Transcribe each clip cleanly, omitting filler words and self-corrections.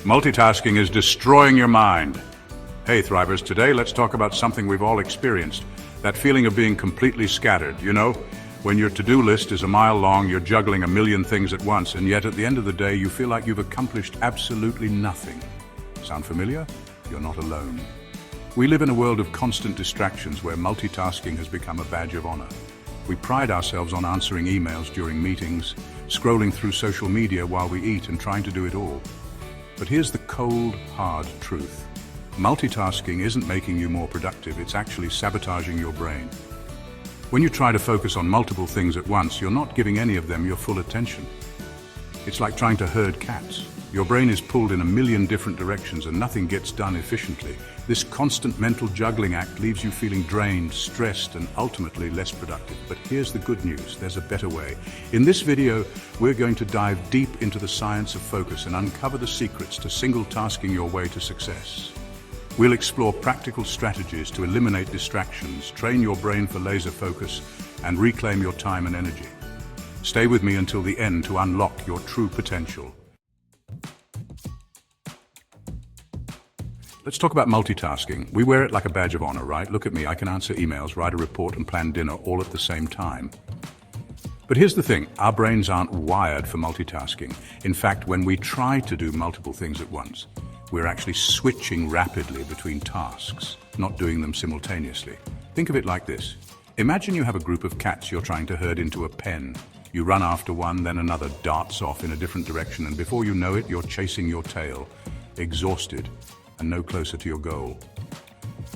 Multitasking is destroying your mind. Hey Thrivers, today let's talk about something we've all experienced. That feeling of being completely scattered, you know? When your to-do list is a mile long, you're juggling a million things at once, and yet at the end of the day, you feel like you've accomplished absolutely nothing. Sound familiar? You're not alone. We live in a world of constant distractions where multitasking has become a badge of honor. We pride ourselves on answering emails during meetings, scrolling through social media while we eat, and trying to do it all. But here's the cold, hard truth. Multitasking isn't making you more productive, it's actually sabotaging your brain. When you try to focus on multiple things at once, you're not giving any of them your full attention. It's like trying to herd cats. Your brain is pulled in a million different directions and nothing gets done efficiently. This constant mental juggling act leaves you feeling drained, stressed, and ultimately less productive. But here's the good news, there's a better way. In this video, we're going to dive deep into the science of focus and uncover the secrets to single-tasking your way to success. We'll explore practical strategies to eliminate distractions, train your brain for laser focus, and reclaim your time and energy. Stay with me until the end to unlock your true potential. Let's talk about multitasking. We wear it like a badge of honor, right? Look at me, I can answer emails, write a report, and plan dinner all at the same time. But here's the thing, our brains aren't wired for multitasking. In fact, when we try to do multiple things at once, we're actually switching rapidly between tasks, not doing them simultaneously. Think of it like this. Imagine you have a group of cats you're trying to herd into a pen. You run after one, then another darts off in a different direction, and before you know it, you're chasing your tail, exhausted, and no closer to your goal.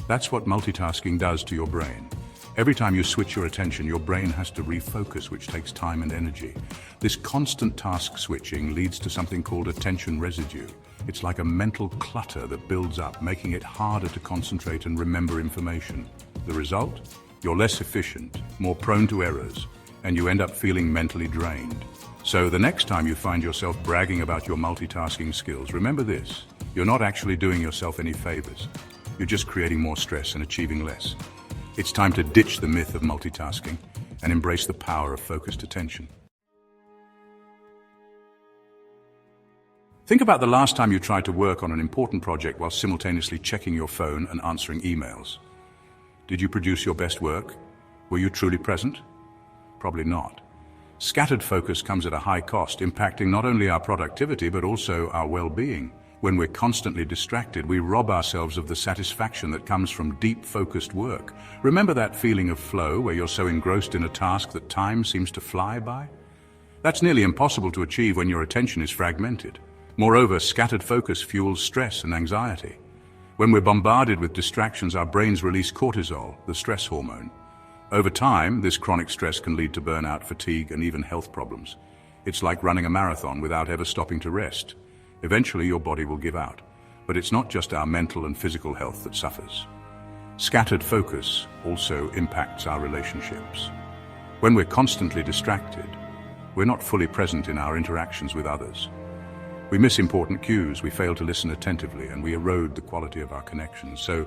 That's what multitasking does to your brain. Every time you switch your attention, your brain has to refocus, which takes time and energy. This constant task switching leads to something called attention residue. It's like a mental clutter that builds up, making it harder to concentrate and remember information. The result? You're less efficient, more prone to errors, and you end up feeling mentally drained. So the next time you find yourself bragging about your multitasking skills, remember this. You're not actually doing yourself any favors. You're just creating more stress and achieving less. It's time to ditch the myth of multitasking and embrace the power of focused attention. Think about the last time you tried to work on an important project while simultaneously checking your phone and answering emails. Did you produce your best work? Were you truly present? Probably not. Scattered focus comes at a high cost, impacting not only our productivity but also our well-being. When we're constantly distracted, we rob ourselves of the satisfaction that comes from deep, focused work. Remember that feeling of flow where you're so engrossed in a task that time seems to fly by? That's nearly impossible to achieve when your attention is fragmented. Moreover, scattered focus fuels stress and anxiety. When we're bombarded with distractions, our brains release cortisol, the stress hormone. Over time, this chronic stress can lead to burnout, fatigue, and even health problems. It's like running a marathon without ever stopping to rest. Eventually, your body will give out. But it's not just our mental and physical health that suffers. Scattered focus also impacts our relationships. When we're constantly distracted, we're not fully present in our interactions with others. We miss important cues, we fail to listen attentively, and we erode the quality of our connections. So,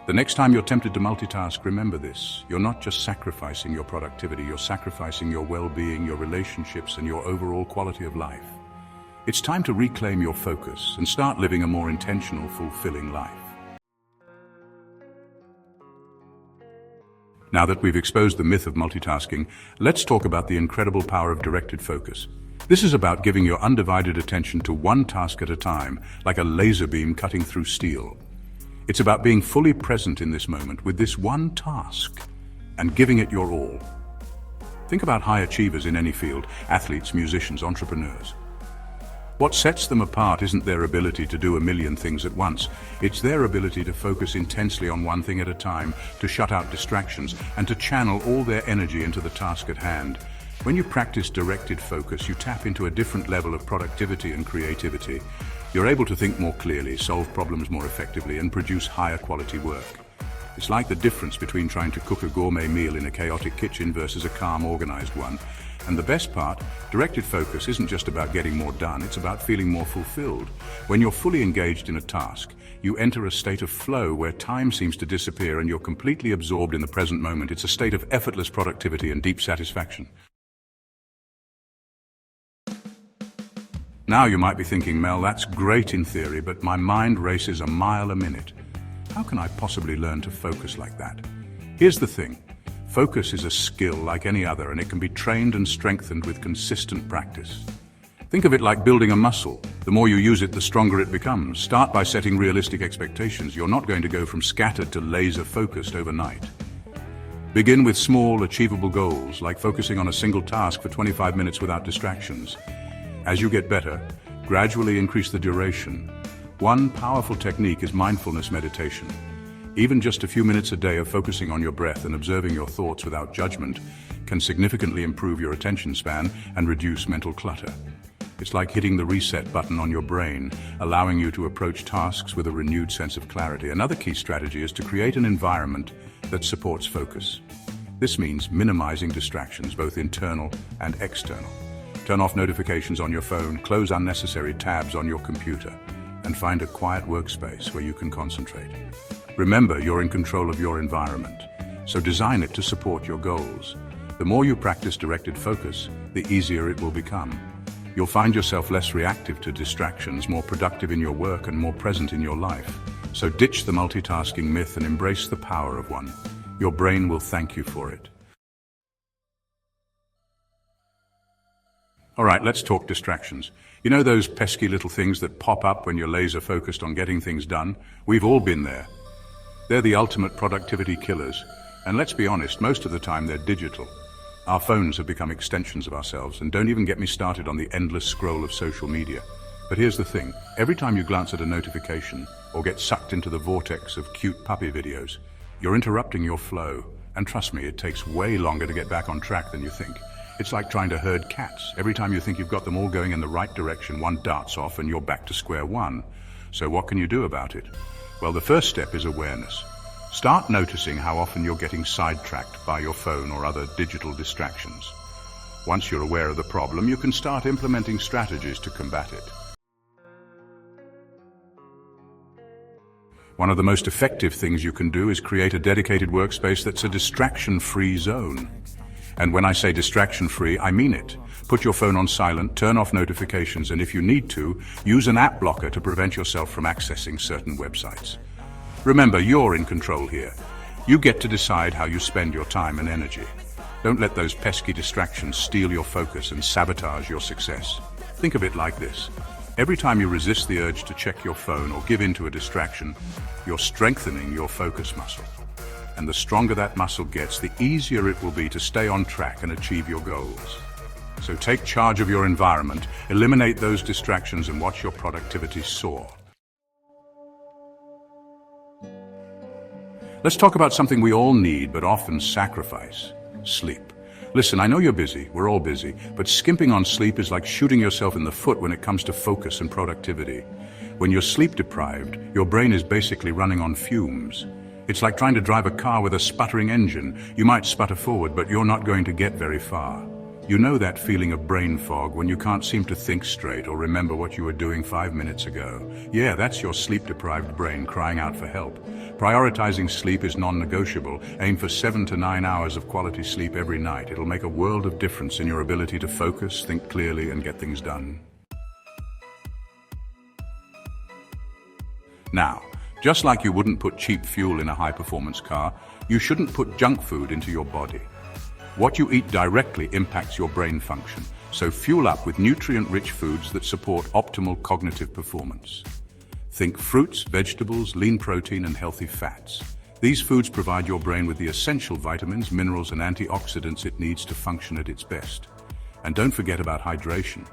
the next time you're tempted to multitask, remember this. You're not just sacrificing your productivity, you're sacrificing your well-being, your relationships, and your overall quality of life. It's time to reclaim your focus and start living a more intentional, fulfilling life. Now that we've exposed the myth of multitasking, let's talk about the incredible power of directed focus. This is about giving your undivided attention to one task at a time, like a laser beam cutting through steel. It's about being fully present in this moment with this one task and giving it your all. Think about high achievers in any field, athletes, musicians, entrepreneurs. What sets them apart isn't their ability to do a million things at once. It's their ability to focus intensely on one thing at a time, to shut out distractions, and to channel all their energy into the task at hand. When you practice directed focus, you tap into a different level of productivity and creativity. You're able to think more clearly, solve problems more effectively, and produce higher quality work. It's like the difference between trying to cook a gourmet meal in a chaotic kitchen versus a calm, organized one. And the best part, directed focus isn't just about getting more done, it's about feeling more fulfilled. When you're fully engaged in a task, you enter a state of flow where time seems to disappear and you're completely absorbed in the present moment. It's a state of effortless productivity and deep satisfaction. Now you might be thinking, Mel, that's great in theory, but my mind races a mile a minute. How can I possibly learn to focus like that? Here's the thing. Focus is a skill like any other, and it can be trained and strengthened with consistent practice. Think of it like building a muscle. The more you use it, the stronger it becomes. Start by setting realistic expectations. You're not going to go from scattered to laser-focused overnight. Begin with small, achievable goals, like focusing on a single task for 25 minutes without distractions. As you get better, gradually increase the duration. One powerful technique is mindfulness meditation. Even just a few minutes a day of focusing on your breath and observing your thoughts without judgment can significantly improve your attention span and reduce mental clutter. It's like hitting the reset button on your brain, allowing you to approach tasks with a renewed sense of clarity. Another key strategy is to create an environment that supports focus. This means minimizing distractions, both internal and external. Turn off notifications on your phone, close unnecessary tabs on your computer, and find a quiet workspace where you can concentrate. Remember, you're in control of your environment, so design it to support your goals. The more you practice directed focus, the easier it will become. You'll find yourself less reactive to distractions, more productive in your work, and more present in your life. So ditch the multitasking myth and embrace the power of one. Your brain will thank you for it. All right, let's talk distractions. You know those pesky little things that pop up when you're laser focused on getting things done? We've all been there. They're the ultimate productivity killers, and let's be honest, most of the time they're digital. Our phones have become extensions of ourselves, and don't even get me started on the endless scroll of social media. But here's the thing, every time you glance at a notification or get sucked into the vortex of cute puppy videos, you're interrupting your flow, and trust me, it takes way longer to get back on track than you think. It's like trying to herd cats. Every time you think you've got them all going in the right direction, one darts off and you're back to square one. So what can you do about it? Well, the first step is awareness. Start noticing how often you're getting sidetracked by your phone or other digital distractions. Once you're aware of the problem, you can start implementing strategies to combat it. One of the most effective things you can do is create a dedicated workspace that's a distraction-free zone. And when I say distraction-free, I mean it. Put your phone on silent, turn off notifications, and if you need to, use an app blocker to prevent yourself from accessing certain websites. Remember, you're in control here. You get to decide how you spend your time and energy. Don't let those pesky distractions steal your focus and sabotage your success. Think of it like this. Every time you resist the urge to check your phone or give in to a distraction, you're strengthening your focus muscle. And the stronger that muscle gets, the easier it will be to stay on track and achieve your goals. So take charge of your environment, eliminate those distractions, and watch your productivity soar. Let's talk about something we all need but often sacrifice: sleep. Listen, I know you're busy, we're all busy, but skimping on sleep is like shooting yourself in the foot when it comes to focus and productivity. When you're sleep deprived, your brain is basically running on fumes. It's like trying to drive a car with a sputtering engine. You might sputter forward, but you're not going to get very far. You know that feeling of brain fog when you can't seem to think straight or remember what you were doing 5 minutes ago. Yeah, that's your sleep-deprived brain crying out for help. Prioritizing sleep is non-negotiable. Aim for 7 to 9 hours of quality sleep every night. It'll make a world of difference in your ability to focus, think clearly, and get things done. Now, just like you wouldn't put cheap fuel in a high-performance car, you shouldn't put junk food into your body. What you eat directly impacts your brain function, so fuel up with nutrient-rich foods that support optimal cognitive performance. Think fruits, vegetables, lean protein, and healthy fats. These foods provide your brain with the essential vitamins, minerals, and antioxidants it needs to function at its best. And don't forget about hydration.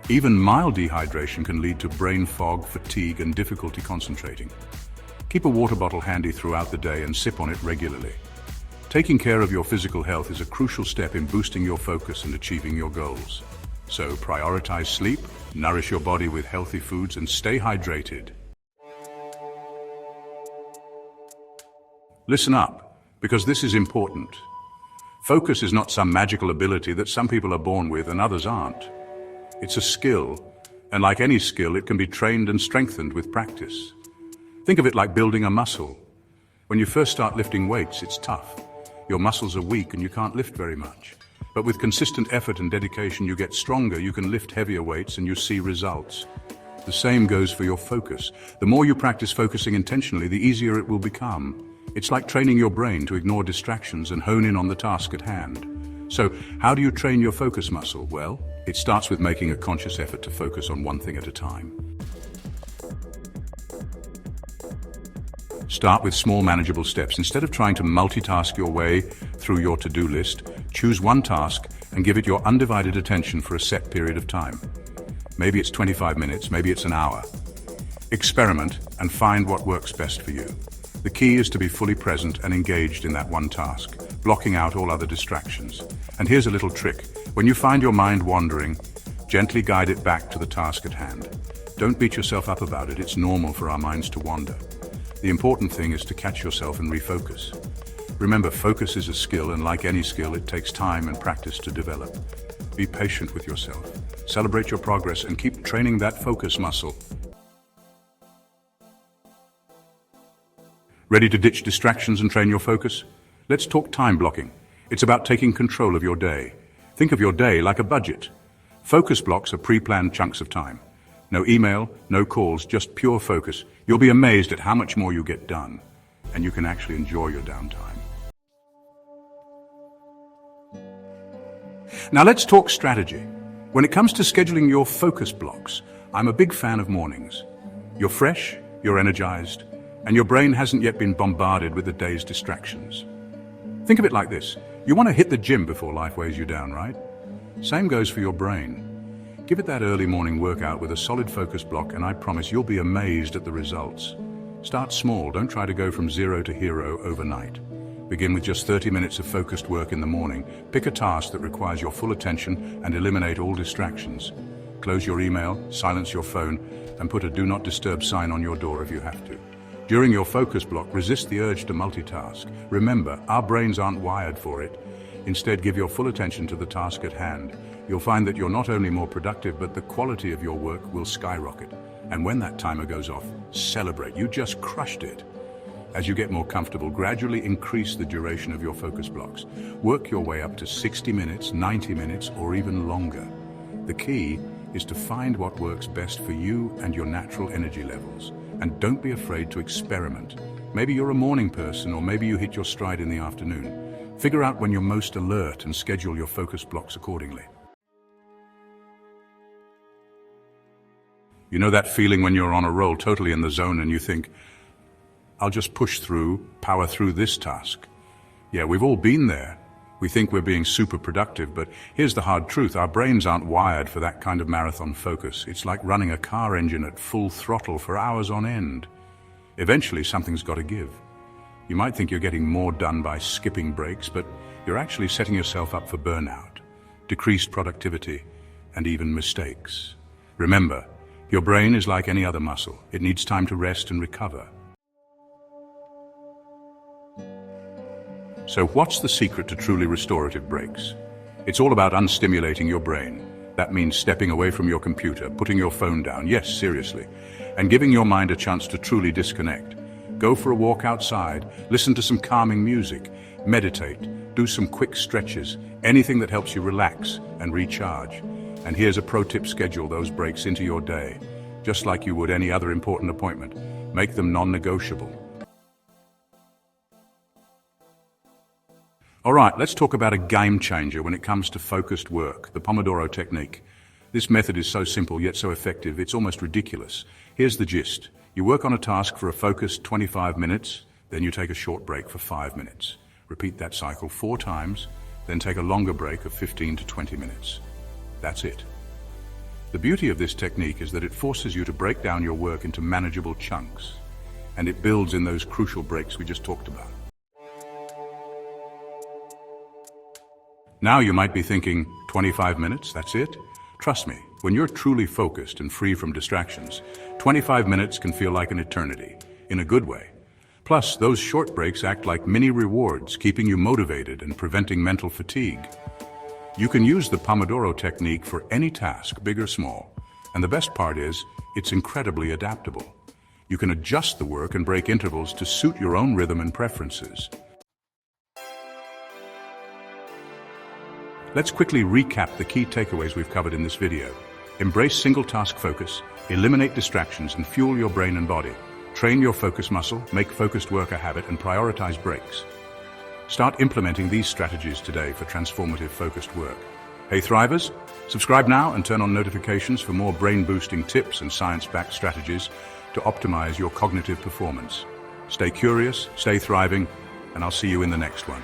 Even mild dehydration can lead to brain fog, fatigue, and difficulty concentrating. Keep a water bottle handy throughout the day and sip on it regularly. Taking care of your physical health is a crucial step in boosting your focus and achieving your goals. So prioritize sleep, nourish your body with healthy foods, and stay hydrated. Listen up, because this is important. Focus is not some magical ability that some people are born with and others aren't. It's a skill, and like any skill, it can be trained and strengthened with practice. Think of it like building a muscle. When you first start lifting weights, it's tough. Your muscles are weak and you can't lift very much. But with consistent effort and dedication, you get stronger, you can lift heavier weights, and you see results. The same goes for your focus. The more you practice focusing intentionally, the easier it will become. It's like training your brain to ignore distractions and hone in on the task at hand. So, how do you train your focus muscle? Well, it starts with making a conscious effort to focus on one thing at a time. Start with small, manageable steps. Instead of trying to multitask your way through your to-do list, choose one task and give it your undivided attention for a set period of time. Maybe it's 25 minutes, maybe it's an hour. Experiment and find what works best for you. The key is to be fully present and engaged in that one task, blocking out all other distractions. And here's a little trick. When you find your mind wandering, gently guide it back to the task at hand. Don't beat yourself up about it. It's normal for our minds to wander. The important thing is to catch yourself and refocus. Remember, focus is a skill, and like any skill, it takes time and practice to develop. Be patient with yourself. Celebrate your progress and keep training that focus muscle. Ready to ditch distractions and train your focus? Let's talk time blocking. It's about taking control of your day. Think of your day like a budget. Focus blocks are pre-planned chunks of time. No email, no calls, just pure focus. You'll be amazed at how much more you get done, and you can actually enjoy your downtime. Now let's talk strategy. When it comes to scheduling your focus blocks, I'm a big fan of mornings. You're fresh, you're energized, and your brain hasn't yet been bombarded with the day's distractions. Think of it like this. You want to hit the gym before life weighs you down, right? Same goes for your brain. Give it that early morning workout with a solid focus block, and I promise you'll be amazed at the results. Start small. Don't try to go from zero to hero overnight. Begin with just 30 minutes of focused work in the morning. Pick a task that requires your full attention and eliminate all distractions. Close your email, silence your phone, and put a do not disturb sign on your door if you have to. During your focus block, resist the urge to multitask. Remember, our brains aren't wired for it. Instead, give your full attention to the task at hand. You'll find that you're not only more productive, but the quality of your work will skyrocket. And when that timer goes off, celebrate. You just crushed it. As you get more comfortable, gradually increase the duration of your focus blocks. Work your way up to 60 minutes, 90 minutes, or even longer. The key is to find what works best for you and your natural energy levels. And don't be afraid to experiment. Maybe you're a morning person, or maybe you hit your stride in the afternoon. Figure out when you're most alert and schedule your focus blocks accordingly. You know that feeling when you're on a roll, totally in the zone, and you think, I'll just push through, power through this task. Yeah, we've all been there. We think we're being super productive, but here's the hard truth. Our brains aren't wired for that kind of marathon focus. It's like running a car engine at full throttle for hours on end. Eventually, something's got to give. You might think you're getting more done by skipping breaks, but you're actually setting yourself up for burnout, decreased productivity, and even mistakes. Remember, your brain is like any other muscle. It needs time to rest and recover. So what's the secret to truly restorative breaks? It's all about unstimulating your brain. That means stepping away from your computer, putting your phone down, yes, seriously, and giving your mind a chance to truly disconnect. Go for a walk outside, listen to some calming music, meditate, do some quick stretches, anything that helps you relax and recharge. And here's a pro tip: schedule those breaks into your day, just like you would any other important appointment. Make them non-negotiable. All right, let's talk about a game changer when it comes to focused work, the Pomodoro technique. This method is so simple yet so effective, it's almost ridiculous. Here's the gist. You work on a task for a focused 25 minutes, then you take a short break for 5 minutes. Repeat that cycle 4 times, then take a longer break of 15 to 20 minutes. That's it. The beauty of this technique is that it forces you to break down your work into manageable chunks, and it builds in those crucial breaks we just talked about. Now you might be thinking, 25 minutes, that's it? Trust me, when you're truly focused and free from distractions, 25 minutes can feel like an eternity, in a good way. Plus, those short breaks act like mini rewards, keeping you motivated and preventing mental fatigue. You can use the Pomodoro technique for any task, big or small. And the best part is, it's incredibly adaptable. You can adjust the work and break intervals to suit your own rhythm and preferences. Let's quickly recap the key takeaways we've covered in this video. Embrace single-task focus, eliminate distractions, and fuel your brain and body. Train your focus muscle, make focused work a habit, and prioritize breaks. Start implementing these strategies today for transformative focused work. Hey Thrivers, subscribe now and turn on notifications for more brain-boosting tips and science-backed strategies to optimize your cognitive performance. Stay curious, stay thriving, and I'll see you in the next one.